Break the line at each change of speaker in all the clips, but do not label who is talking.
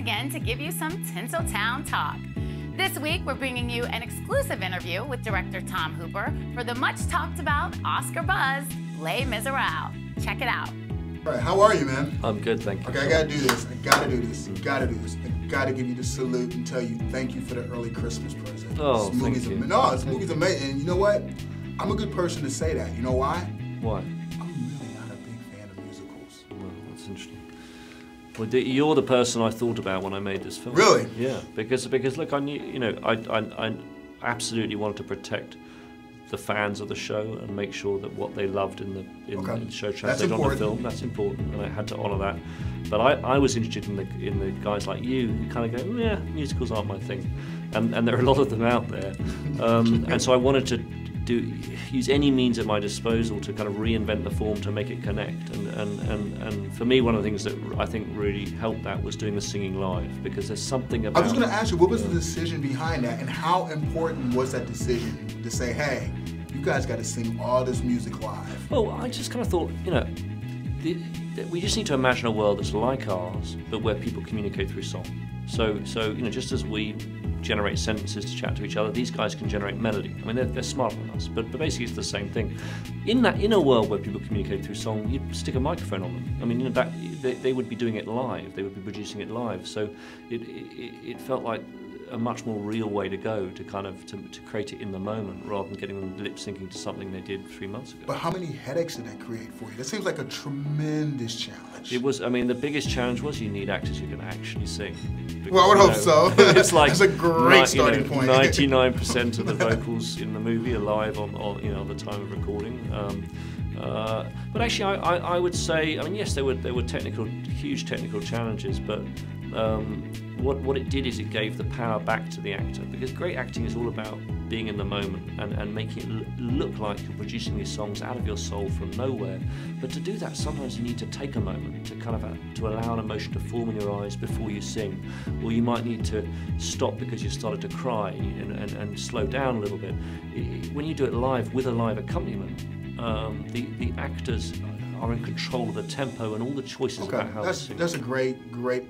again to give you some Tinsel Talk. This week, we're bringing you an exclusive interview with director Tom Hooper for the much-talked-about, Oscar-buzzed Les Misérables. Check it out.
All right, how are you, man?
I'm good, thank you.
Okay, I gotta do this. I gotta do this. I gotta give you the salute and tell you thank you for the early Christmas present.
Oh, thank you.
This movie's amazing. And you know what? I'm a good person to say that. You know why?
Why?
I'm really not a big fan of musicals.
Well, that's interesting. Well, you're the person I thought about when I made this film.
Really?
Yeah, because look, I knew, you know, I absolutely wanted to protect the fans of the show and make sure that what they loved in the show translated on the film. That's important, and I had to honour that. But I was interested in the guys like you who kind of go, yeah, musicals aren't my thing, and there are a lot of them out there, and so I wanted to use any means at my disposal to kind of reinvent the form to make it connect. And for me, one of the things that I think really helped that was doing the singing live, because there's something about...
I was going to ask you, what was the decision behind that, and how important was that decision to say, hey, you guys got to sing all this music live?
Well, I just kind of thought, you know, we just need to imagine a world that's like ours, but where people communicate through song. So you know, just as we generate sentences to chat to each other, these guys can generate melody. I mean, they're smarter than us, but basically it's the same thing. In a world where people communicate through song, you'd stick a microphone on them. I mean, you know, they would be doing it live. They would be producing it live. So it felt like a much more real way to go to kind of to create it in the moment, rather than getting them lip syncing to something they did 3 months ago.
But how many headaches did that create for you? That seems like a tremendous challenge.
It was. I mean, the biggest challenge was you need actors who can actually sing. Because,
well, I would hope so.
It's like
that's a great starting point.
99% of the vocals in the movie are live on the time of recording. But actually, I would say, I mean, yes, there were huge technical challenges, but what it did is it gave the power back to the actor, because great acting is all about being in the moment and making it look like you're producing these songs out of your soul from nowhere. But to do that, sometimes you need to take a moment to kind of to allow an emotion to form in your eyes before you sing, or you might need to stop because you started to cry and slow down a little bit. When you do it live with a live accompaniment, the actors are in control of the tempo and all the choices about how they sing.
That's a great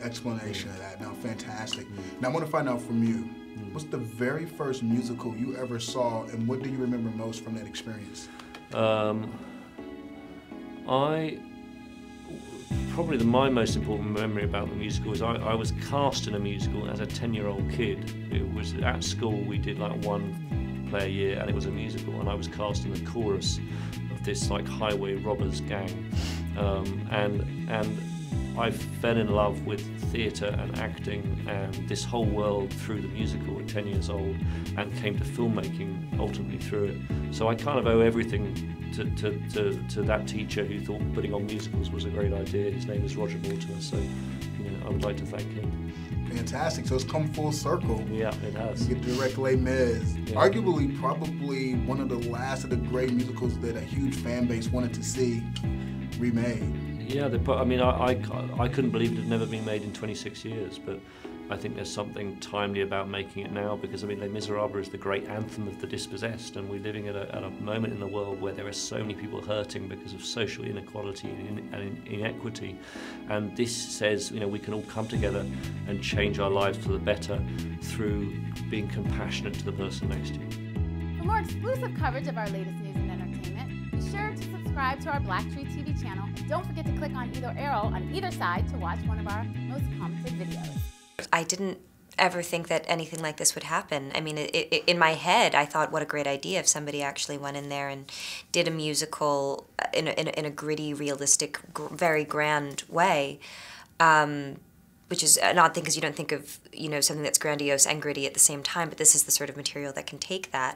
explanation of that. Now, fantastic. Now, I want to find out from you, what's the very first musical you ever saw, and what do you remember most from that experience?
Probably my most important memory about the musical is I was cast in a musical as a 10-year-old kid. It was at school, we did like one play a year, and it was a musical, and I was cast in the chorus of this like highway robbers gang, and I fell in love with theatre and acting and this whole world through the musical at 10 years old, and came to filmmaking ultimately through it. So I kind of owe everything to that teacher who thought putting on musicals was a great idea. His name is Roger Mortimer, so you know, I would like to thank him.
Fantastic. So it's come full circle.
Yeah, it has.
You get to direct Les Mis.
Yeah.
Arguably, probably one of the last of the great musicals that a huge fan base wanted to see remade.
Yeah, I mean, I couldn't believe it had never been made in 26 years, but I think there's something timely about making it now, because I mean, Les Misérables is the great anthem of the dispossessed, and we're living at a moment in the world where there are so many people hurting because of social inequality and inequity, and this says, you know, we can all come together and change our lives for the better through being compassionate to the person next to you.
For more exclusive coverage of our latest news and entertainment, be sure to subscribe to our BLACKTREE TV channel, and don't forget to click on either arrow on either side to watch one of our most commented videos.
I didn't ever think that anything like this would happen. I mean, in my head, I thought, what a great idea if somebody actually went in there and did a musical in a gritty, realistic, very grand way, which is an odd thing because you don't think of, you know, something that's grandiose and gritty at the same time, but this is the sort of material that can take that.